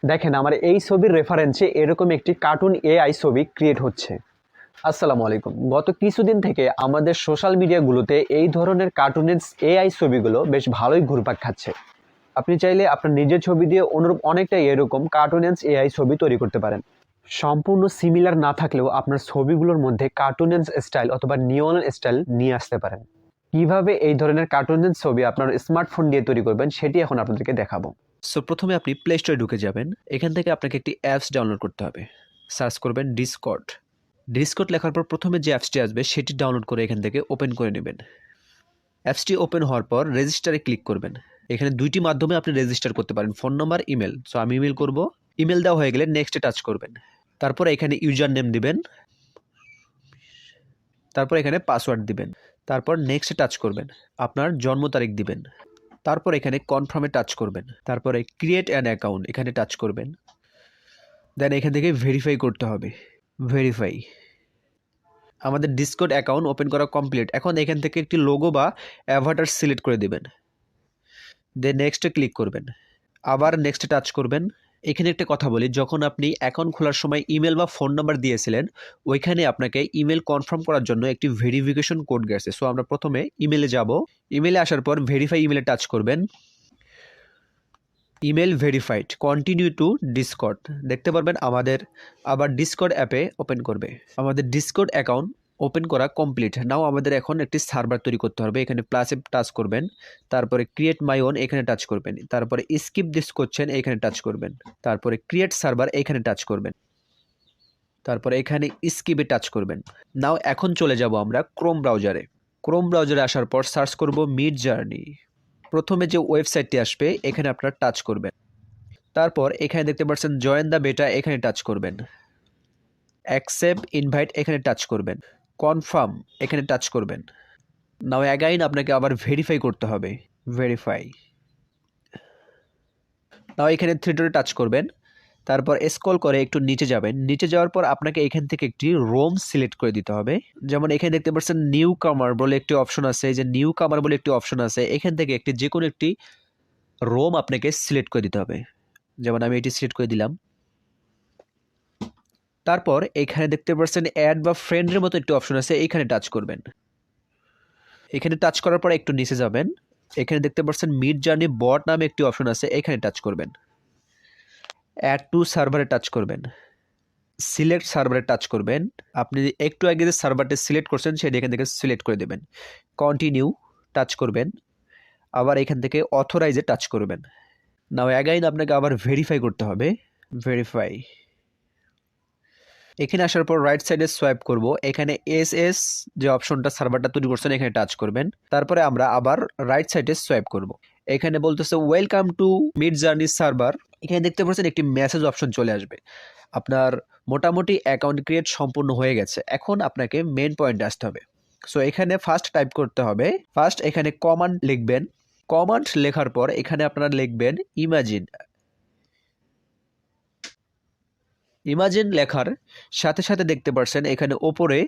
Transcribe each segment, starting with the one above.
দেখেন আমার এই ছবির রেফারেন্সে এরকম একটি কার্টুন এআই ছবি ক্রিয়েট হচ্ছে। আসসালামু আলাইকুম। গত কিছুদিন থেকে আমাদের সোশ্যাল মিডিয়াগুলোতে এই ধরনের কার্টুনের এআই ছবিগুলো বেশ ভালোই ঘুরপাক খাচ্ছে। আপনি চাইলে আপনার নিজের ছবি দিয়ে অনুরূপ অনেকটা এরকম কার্টুনেন্স এআই ছবি তৈরি করতে পারেন। সম্পূর্ণ সিমিলার না থাকলেও আপনার ছবিগুলোর মধ্যে কার্টুনেন্স স্টাইল অথবা নিয়ন স্টাইল নিয়ে আসতে পারেন। কিভাবে এই ধরনের কার্টুনেন্স ছবি আপনার স্মার্টফোন দিয়ে তৈরি করবেন সেটি এখন আপনাদেরকে দেখাবো। সো প্রথমে আপনি প্লে স্টোরে ঢুকে যাবেন। এখান থেকে আপনাকে একটি অ্যাপস ডাউনলোড করতে হবে। সার্চ করবেন ডিসকর্ড। ডিসকর্ড লেখার পর প্রথমে যে অ্যাপসটি আসবে সেটি ডাউনলোড করে এখান থেকে ওপেন করে নেবেন। অ্যাপসটি ওপেন হওয়ার পর রেজিস্টারে ক্লিক করবেন। এখানে দুইটি মাধ্যমে আপনি রেজিস্টার করতে পারেন, ফোন নাম্বার, ইমেল। সো আমি ইমেল করব। ইমেল দেওয়া হয়ে গেলে নেক্সটে টাচ করবেন। তারপর এখানে ইউজার নেম দিবেন। তারপর এখানে পাসওয়ার্ড দিবেন। তারপর নেক্সটে টাচ করবেন। আপনার জন্ম তারিখ দিবেন। তারপর এখানে কনফার্মে টাচ করবেন। তারপরে ক্রিয়েট অ্যান অ্যাকাউন্ট এখানে টাচ করবেন। দেন এখান থেকে ভেরিফাই করতে হবে। ভেরিফাই। আমাদের ডিসকর্ড অ্যাকাউন্ট ওপেন করা কমপ্লিট। এখন এখান থেকে একটি লোগো বা অ্যাভাটার সিলেক্ট করে দিবেন। দেন নেক্সটে ক্লিক করবেন। আবার নেক্সটে টাচ করবেন। এখানে একটা কথা বলি, যখন আপনি অ্যাকাউন্ট খোলার সময় ইমেল বা ফোন নাম্বার দিয়েছিলেন, ওইখানে আপনাকে ইমেল কনফার্ম করার জন্য একটি ভেরিফিকেশন কোড গেছে। সো আমরা প্রথমে ইমেলে যাব। ইমেলে আসার পর ভেরিফাই ইমেলে টাচ করবেন। Email verified, continue to Discord. দেখতে পারবেন আমাদের আবার ডিসকর্ড অ্যাপে ওপেন করবে। আমাদের ডিসকর্ড অ্যাকাউন্ট ওপেন করা কমপ্লিট। নাও আমাদের এখন একটি সার্ভার তৈরি করতে হবে। এখানে প্লাসে টাচ করবেন। তারপরে ক্রিয়েট মাই ওন এখানে টাচ করবেন। তারপরে স্কিপ দিস কোশ্চেন এখানে টাচ করবেন। তারপরে ক্রিয়েট সার্ভার এখানে টাচ করবেন। তারপরে এখানে স্কিপে টাচ করবেন। নাও এখন চলে যাব আমরা ক্রোম ব্রাউজারে। ক্রোম ব্রাউজারে আসার পর সার্চ করব মিড জার্নি। প্রথমে যে ওয়েবসাইটটি আসবে এখানে আপনারা টাচ করবেন। তারপর এখানে দেখতে পাচ্ছেন জয়েন দ্য বেটা এখানে টাচ করবেন। অ্যাকসেপ্ট ইনভাইট এখানে টাচ করবেন। কনফার্ম এখানে টাচ করবেন। নাও অ্যাগাইন আপনাকে আবার ভেরিফাই করতে হবে। ভেরিফাই। নাও এখানে থ্রি ডটে টাচ করবেন। তারপর স্ক্রল করে একটু নিচে যাবেন। নিচে যাওয়ার পর আপনাকে এখান থেকে একটি রোম সিলেক্ট করে দিতে হবে। যেমন এখানে দেখতে পাচ্ছেন নিউ কামার বলে একটি অপশন আছে। এই যে নিউ কামার বলে একটি অপশন আছে, এখান থেকে একটি যে কোনো একটি রোম আপনাকে সিলেক্ট করে দিতে হবে। যেমন আমি এটি সিলেক্ট করে দিলাম। তারপর এখানে দেখতে পাচ্ছেন অ্যাড বা ফ্রেন্ডের মতো একটি অপশন আছে, এইখানে টাচ করবেন। এখানে টাচ করার পর একটু নিচে যাবেন। এখানে দেখতে পাচ্ছেন মিড জার্নি বট নামে একটি অপশন আছে, এখানে টাচ করবেন। অ্যাড টু সার্ভারে টাচ করবেন। সিলেক্ট সার্ভারে টাচ করবেন। আপনি একটু আগে যে সার্ভারটি সিলেক্ট করছেন সেটি এখান থেকে সিলেক্ট করে দেবেন। কন্টিনিউ টাচ করবেন। আবার এখান থেকে অথরাইজে টাচ করবেন। নাও অ্যাগাইন আপনাকে আবার ভেরিফাই করতে হবে। ভেরিফাই। এখানে আসার পর রাইট সাইডে সোয়াইপ করব। এখানে এস যে অপশনটা সার্ভারটা তৈরি করছেন এখানে টাচ করবেন। তারপরে আমরা আবার রাইট সাইডে সোয়াইপ করব। এখানে বলতেছে welcome to mid journey server. এখানে দেখতে পাচ্ছেন একটি মেসেজ অপশন চলে আসবে। আপনার মোটামুটি অ্যাকাউন্ট ক্রিয়েট সম্পূর্ণ হয়ে গেছে। এখন আপনাকে মেন পয়েন্টে আসতে হবে। সো এখানে ফার্স্ট টাইপ করতে হবে। ফার্স্ট এখানে কমান্ড লিখবেন। কমান্ড লেখার পর এখানে আপনারা লিখবেন ইমাজিন। ইমাজিন লেখার সাথে সাথে দেখতে পাচ্ছেন এখানে ওপরে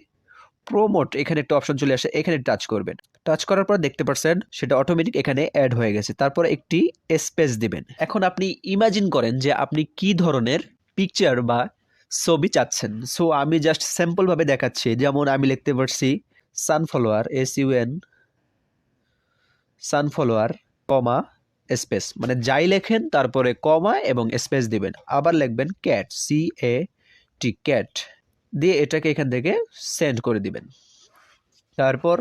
প্রোমোট এখানে একটা অপশন চলে আসে, এখানে টাচ করবেন। টাচ করার পর দেখতে পাচ্ছেন সেটা অটোমেটিক এখানে অ্যাড হয়ে গেছে। তারপর একটি স্পেস দিবেন। এখন আপনি ইমাজিন করেন যে আপনি কি ধরনের পিকচার বা ছবি চাচ্ছেন। সো আমি জাস্ট স্যাম্পল ভাবে দেখাচ্ছি। যেমন আমি লিখতে পারছি সানফ্লাওয়ার, SUN সানফ্লাওয়ার, কমা স্পেস, মানে যাই লেখেন তারপরে কমা এবং স্পেস দিবেন। আবার লিখবেন ক্যাট, CAT, ক্যাট দিয়ে এটাকে এখান থেকে সেন্ড করে দিবেন। তারপর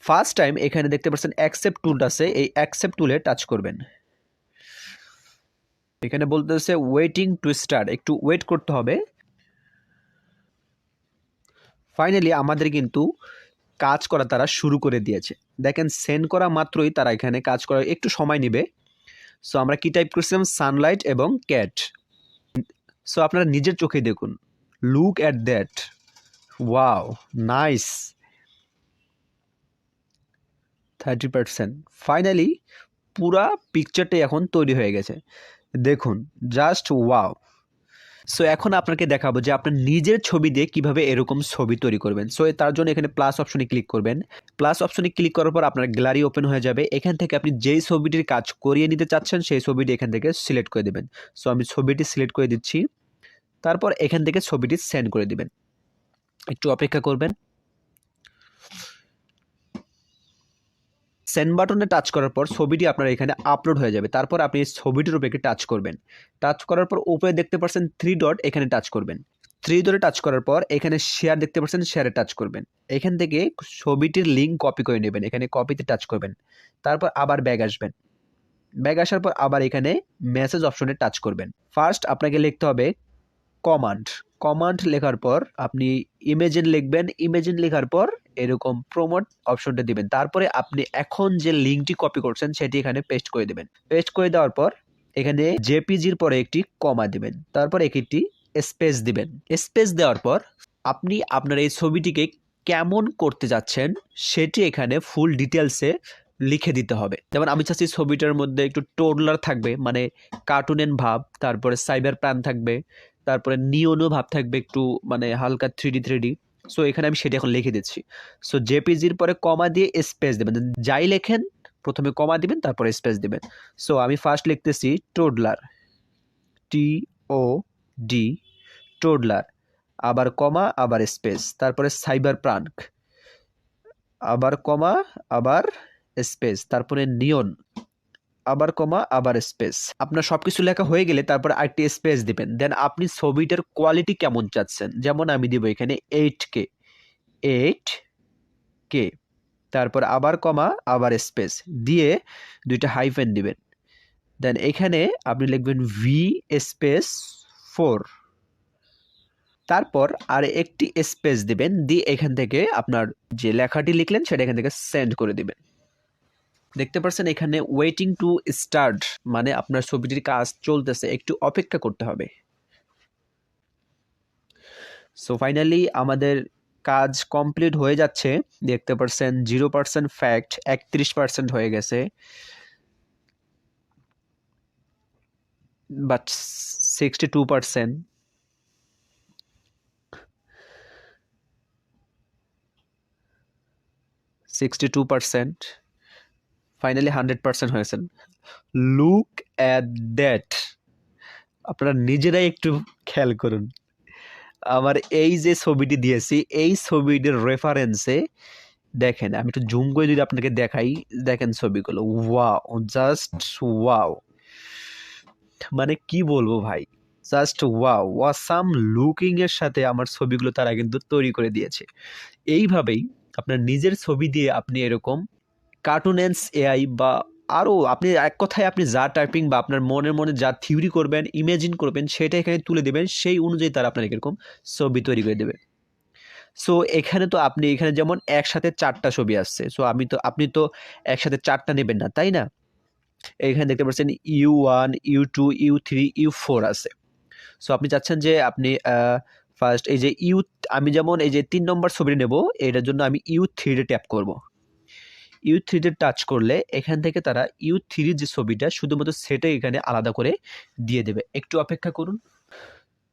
ফার্স্ট টাইম এখানে দেখতে পাচ্ছেন অ্যাকসেপ্ট টুলটা আছে, এই অ্যাকসেপ্ট টুলে টাচ করবেন। এখানে বলতেছে ওয়েটিং টু স্টার্ট, একটু ওয়েট করতে হবে। ফাইনালি আমাদের কিন্তু কাজ করা তারা শুরু করে দিয়েছে। দেখেন সেন্ড করা মাত্রই তারা এখানে কাজ করা একটু সময় নেবে। সো আমরা কি টাইপ করছিলাম, সানলাইট এবং ক্যাট। সো আপনারা নিজের চোখে দেখুন, look at that, wow nice. 30%। Finally পুরা পিকচারটাই এখন তৈরি হয়ে গেছে। দেখুন জাস্ট ওয়াও। সো এখন আপনাকে দেখাবো যে আপনার নিজের ছবি দিয়ে কিভাবে এরকম ছবি তৈরি করবেন। সো তার জন্য এখানে প্লাস অপশনে ক্লিক করবেন। প্লাস অপশনে ক্লিক করার পর আপনার গ্যালারি ওপেন হয়ে যাবে। এখান থেকে আপনি যেই ছবিটির কাজ করিয়ে নিতে চাচ্ছেন সেই ছবিটি এখান থেকে সিলেক্ট করে দেবেন। সো আমি ছবিটি সিলেক্ট করে দিচ্ছি। তারপর এখান থেকে ছবিটি সেন্ড করে দিবেন। একটু অপেক্ষা করবেন। সেন্ড বাটনে টাচ করার পর ছবিটি আপনার এখানে আপলোড হয়ে যাবে। তারপর আপনি এই ছবিটির উপরে টাচ করবেন। টাচ করার পর উপরে দেখতে পাচ্ছেন 3 ডট, এখানে টাচ করবেন। 3 ডটে টাচ করার পর এখানে শেয়ার দেখতে পাচ্ছেন, শেয়ারে টাচ করবেন। এখান থেকে ছবিটির লিঙ্ক কপি করে নেবেন। এখানে কপিতে টাচ করবেন। তারপর আবার ব্যাক আসবেন। ব্যাক আসার পর আবার এখানে মেসেজ অপশনে টাচ করবেন। ফার্স্ট আপনাকে লিখতে হবে কমান্ড লেখার পর আপনি ইমেজিন লিখবেন। ইমেজিন লেখার পর এরকম প্রমোট অপশনটা দিবেন। তারপরে আপনি এখন যে লিঙ্কটি কপি করছেন সেটি এখানে পেস্ট করে দিবেন। পেস্ট করে দেওয়ার পর এখানে জেপিজির পরে একটি কমা দিবেন। তারপর একটি স্পেস দিবেন। স্পেস দেওয়ার পর আপনি আপনার এই ছবিটিকে কেমন করতে যাচ্ছেন সেটি এখানে ফুল ডিটেলসে লিখে দিতে হবে। যেমন আমি চাচ্ছি ছবিটার মধ্যে একটু টোডলার থাকবে, মানে কার্টুনের ভাব, তারপরে সাইবার প্রাণ থাকবে, তারপরে নিওনো ভাব থাকবে, একটু মানে হালকা 3D। সো এখানে আমি সেটা এখন লিখে দিচ্ছি। সো জেপিজির পরে কমা দিয়ে স্পেস দেবেন। যাই লেখেন প্রথমে কমা দিবেন, তারপরে স্পেস দিবেন। সো আমি ফার্স্ট লিখতেছি টোডলার, TOD, টোডলার, আবার কমা, আবার স্পেস, তারপরে সাইবার প্রাঙ্ক, আবার কমা, আবার স্পেস, তারপরে নিয়ন, আবার কমা, আবার স্পেস। আপনার সবকিছু লেখা হয়ে গেলে তারপর আরেকটি স্পেস দিবেন। দেন আপনি ছবিটার কোয়ালিটি কেমন চাচ্ছেন, যেমন আমি দিব এখানে 8K, তারপর আবার কমা, আবার স্পেস দিয়ে দুইটা হাইফেন দিবেন। দেন এখানে আপনি লিখবেন V/4, তারপর আর একটি স্পেস দিবেন, দিয়ে এখান থেকে আপনার যে লেখাটি লিখলেন সেটা এখান থেকে সেন্ড করে দিবেন। দেখতে পাচ্ছেন এখানে ওয়েটিং টু স্টার্ট, মানে আপনার ছবিটির কাজ চলতেছে, একটু অপেক্ষা করতে হবে। সো ফাইনালি আমাদের কাজ কমপ্লিট হয়ে যাচ্ছে। দেখতে পাচ্ছেন 0% ফ্যাক্ট 31% হয়ে গেছে, বাট 62%, 62%, ফাইনালি 100% হয়েছেন। লুক অ্যাট দ্যাট, আপনারা নিজেরাই একটু খেয়াল করুন। আমার এই যে ছবিটি দিয়েছি এই ছবিটির রেফারেন্সে দেখেন, আমি একটু জুম করে যদি আপনাকে দেখাই, দেখেন ছবিগুলো, ওয়াও, জাস্ট ওয়াও, মানে কি বলবো ভাই, জাস্ট ওয়াও, ওয়াসাম লুকিং এর সাথে আমার ছবিগুলো তারা কিন্তু তৈরি করে দিয়েছে। এইভাবেই আপনার নিজের ছবি দিয়ে আপনি এরকম কার্টুনেন্স এআই বা আরও আপনি এক কথায় আপনি যা টাইপিং বা আপনার মনে যা থিওরি করবেন, ইমেজিন করবেন, সেটা এখানে তুলে দেবেন। সেই অনুযায়ী তারা আপনার এরকম ছবি তৈরি করে দেবে। সো এখানে তো আপনি এখানে যেমন একসাথে 4টা ছবি আসছে। সো আপনি তো একসাথে 4টা নেবেন না, তাই না? এখানে দেখতে পাচ্ছেন U1, U2, U3, U4 আছে। সো আপনি চাচ্ছেন যে আপনি ফার্স্ট এই যে আমি যেমন এই যে 3 নম্বর ছবিটি নেব, এটার জন্য আমি U3 তে ট্যাপ করব। U3 তে টাচ করলে এখান থেকে তারা U3 যে ছবিটা শুধুমাত্র সেটাই এখানে আলাদা করে দিয়ে দেবে। একটু অপেক্ষা করুন।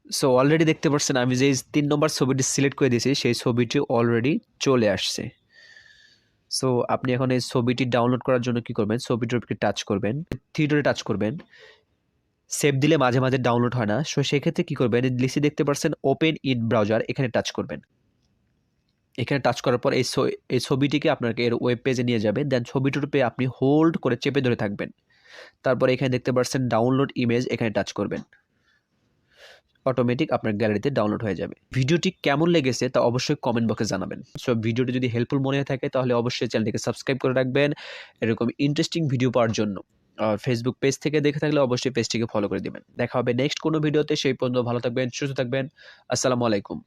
সো অলরেডি দেখতে পাচ্ছেন আমি যে 3 নম্বর ছবিটি সিলেক্ট করে দিয়েছি সেই ছবিটি অলরেডি চলে আসছে। সো আপনি এখন এই ছবিটি ডাউনলোড করার জন্য কি করবেন, ছবিটির উপরে টাচ করবেন, থিয়েটারে টাচ করবেন। সেভ দিলে মাঝে মাঝে ডাউনলোড হয় না। সো সেক্ষেত্রে কি করবেন, লিখে দেখতে পাচ্ছেন ওপেন ইন ব্রাউজার, এখানে টাচ করবেন। এখানে টাচ করার পর এই ছবিটিকে আপনাকে এর ওয়েব পেজে নিয়ে যাবে। দেন ছবিটির উপরে আপনি হোল্ড করে চেপে ধরে থাকবেন। তারপর এখানে দেখতে পাচ্ছেন ডাউনলোড ইমেজ, এখানে টাচ করবেন। অটোমেটিক আপনার গ্যালারিতে ডাউনলোড হয়ে যাবে। ভিডিওটি কেমন লেগেছে তা অবশ্যই কমেন্ট বক্সে জানাবেন। সো ভিডিওটি যদি হেল্পফুল মনে হয়ে থাকে তাহলে অবশ্যই চ্যানেলটিকে সাবস্ক্রাইব করে রাখবেন এরকম ইন্টারেস্টিং ভিডিও পাওয়ার জন্য। আর ফেসবুক পেজ থেকে দেখে থাকলে অবশ্যই পেজটিকে ফলো করে দিবেন। দেখা হবে নেক্সট কোনো ভিডিওতে। সেই পর্যন্ত ভালো থাকবেন, সুস্থ থাকবেন। আসসালামু আলাইকুম।